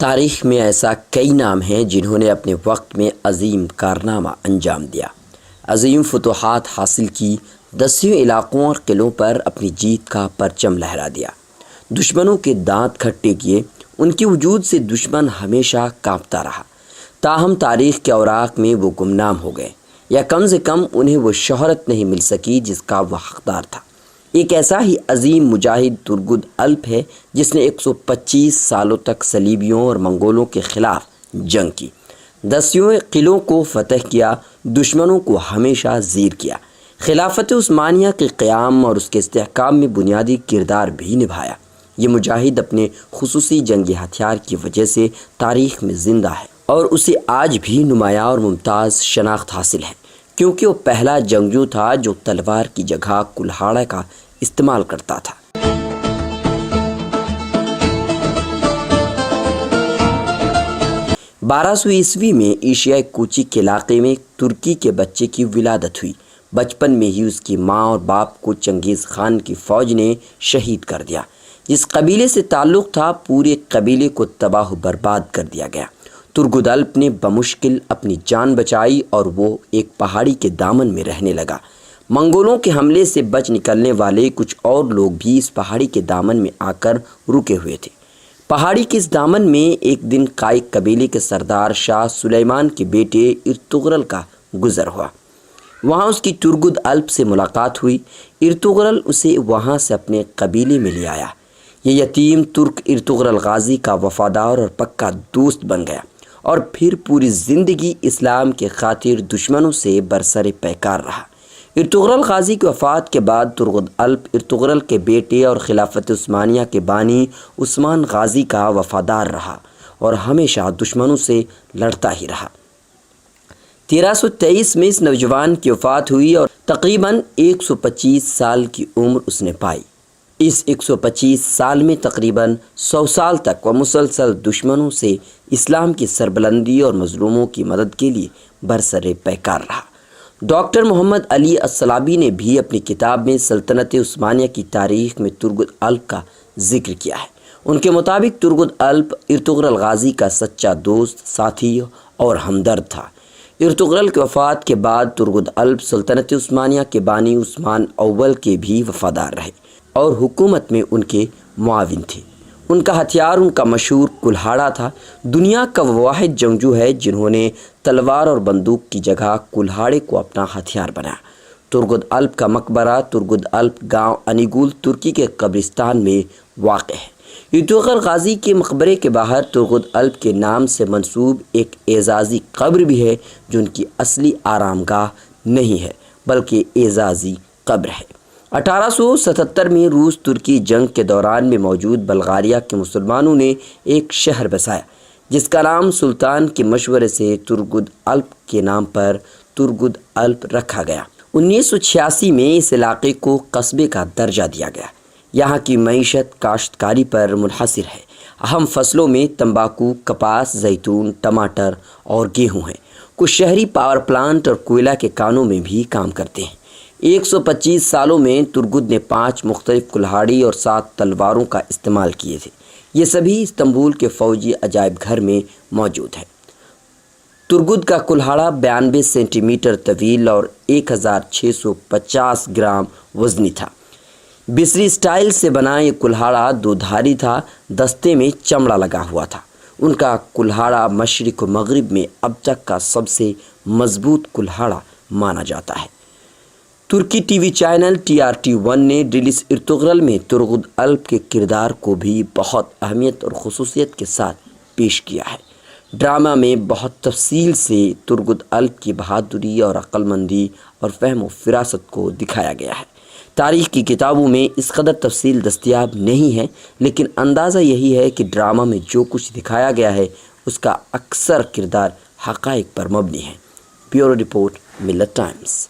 تاریخ میں ایسا کئی نام ہیں جنہوں نے اپنے وقت میں عظیم کارنامہ انجام دیا، عظیم فتوحات حاصل کی، دسیوں علاقوں اور قلعوں پر اپنی جیت کا پرچم لہرا دیا، دشمنوں کے دانت کھٹے کیے۔ ان کے وجود سے دشمن ہمیشہ کانپتا رہا، تاہم تاریخ کے اوراق میں وہ گمنام ہو گئے، یا کم سے کم انہیں وہ شہرت نہیں مل سکی جس کا وہ حقدار تھا۔ ایک ایسا ہی عظیم مجاہد ترگد الپ ہے جس نے 125 سالوں تک صلیبیوں اور منگولوں کے خلاف جنگ کی، دسیوں قلعوں کو فتح کیا، دشمنوں کو ہمیشہ زیر کیا، خلافت عثمانیہ کے قیام اور اس کے استحکام میں بنیادی کردار بھی نبھایا۔ یہ مجاہد اپنے خصوصی جنگی ہتھیار کی وجہ سے تاریخ میں زندہ ہے اور اسے آج بھی نمایاں اور ممتاز شناخت حاصل ہے، کیونکہ وہ پہلا جنگجو تھا جو تلوار کی جگہ کلہاڑا کا استعمال کرتا تھا۔ 1200 عیسوی میں ایشیائی کوچی کے علاقے میں ترکی کے بچے کی ولادت ہوئی۔ بچپن میں ہی اس کی ماں اور باپ کو چنگیز خان کی فوج نے شہید کر دیا۔ جس قبیلے سے تعلق تھا، پورے قبیلے کو تباہ و برباد کر دیا گیا۔ ترگد الپ نے بمشکل اپنی جان بچائی اور وہ ایک پہاڑی کے دامن میں رہنے لگا۔ منگولوں کے حملے سے بچ نکلنے والے کچھ اور لوگ بھی اس پہاڑی کے دامن میں آ کر رکے ہوئے تھے۔ پہاڑی کے اس دامن میں ایک دن قائق قبیلے کے سردار شاہ سلیمان کے بیٹے ارطغرل کا گزر ہوا۔ وہاں اس کی ترگد الپ سے ملاقات ہوئی۔ ارطغرل اسے وہاں سے اپنے قبیلے میں لے آیا۔ یہ یتیم ترک ارطغرل غازی کا وفادار اور پکا دوست بن گیا اور پھر پوری زندگی اسلام کے خاطر دشمنوں سے برسر پیکار رہا۔ ارطغرل غازی کی وفات کے بعد ترگد الپ ارطغرل کے بیٹے اور خلافت عثمانیہ کے بانی عثمان غازی کا وفادار رہا اور ہمیشہ دشمنوں سے لڑتا ہی رہا۔ 1323 میں اس نوجوان کی وفات ہوئی اور تقریباً 125 سال کی عمر اس نے پائی۔ اس 125 سال میں تقریباً 100 سال تک وہ مسلسل دشمنوں سے اسلام کی سربلندی اور مظلوموں کی مدد کے لیے برسر پیکار رہا۔ ڈاکٹر محمد علی الصلابی نے بھی اپنی کتاب میں سلطنت عثمانیہ کی تاریخ میں ترگد الپ کا ذکر کیا ہے۔ ان کے مطابق ترگد الپ ارطغرل غازی کا سچا دوست، ساتھی اور ہمدرد تھا۔ ارطغرل کی وفات کے بعد ترگد الپ سلطنت عثمانیہ کے بانی عثمان اول کے بھی وفادار رہے اور حکومت میں ان کے معاون تھے۔ ان کا ہتھیار ان کا مشہور کلہاڑا تھا۔ دنیا کا وہ واحد جنگجو ہے جنہوں نے تلوار اور بندوق کی جگہ کلہاڑے کو اپنا ہتھیار بنایا۔ ترگد الپ کا مقبرہ ترگد الپ گاؤں انیگول ترکی کے قبرستان میں واقع ہے۔ ارطغرل غازی کے مقبرے کے باہر ترگد الپ کے نام سے منسوب ایک اعزازی قبر بھی ہے جو ان کی اصلی آرام گاہ نہیں ہے بلکہ اعزازی قبر ہے۔ 1877 میں روس ترکی جنگ کے دوران میں موجود بلغاریہ کے مسلمانوں نے ایک شہر بسایا جس کا نام سلطان کے مشورے سے ترگد الپ کے نام پر ترگد الپ رکھا گیا۔ 1986 میں اس علاقے کو قصبے کا درجہ دیا گیا۔ یہاں کی معیشت کاشتکاری پر منحصر ہے۔ اہم فصلوں میں تمباکو، کپاس، زیتون، ٹماٹر اور گیہوں ہیں۔ کچھ شہری پاور پلانٹ اور کوئلہ کے کانوں میں بھی کام کرتے ہیں۔ 125 سالوں میں ترگد نے 5 مختلف کلہاڑی اور 7 تلواروں کا استعمال کیے تھے۔ یہ سبھی استنبول کے فوجی عجائب گھر میں موجود ہیں۔ ترگد کا کلہاڑا 92 سینٹی میٹر طویل اور 1650 گرام وزنی تھا۔ بصری سٹائل سے بنا یہ کلہاڑا 2 دھاری تھا، دستے میں چمڑا لگا ہوا تھا۔ ان کا کلہاڑا مشرق و مغرب میں اب تک کا سب سے مضبوط کلہاڑا مانا جاتا ہے۔ ترکی ٹی وی چینل TRT1 نے ڈیلس ارطغرل میں ترگد الپ کے کردار کو بھی بہت اہمیت اور خصوصیت کے ساتھ پیش کیا ہے۔ ڈرامہ میں بہت تفصیل سے ترگد الپ کی بہادری اور عقل مندی اور فہم و فراست کو دکھایا گیا ہے۔ تاریخ کی کتابوں میں اس قدر تفصیل دستیاب نہیں ہے، لیکن اندازہ یہی ہے کہ ڈرامہ میں جو کچھ دکھایا گیا ہے اس کا اکثر کردار حقائق پر مبنی ہے۔ بیورو رپورٹ، ملت ٹائمز۔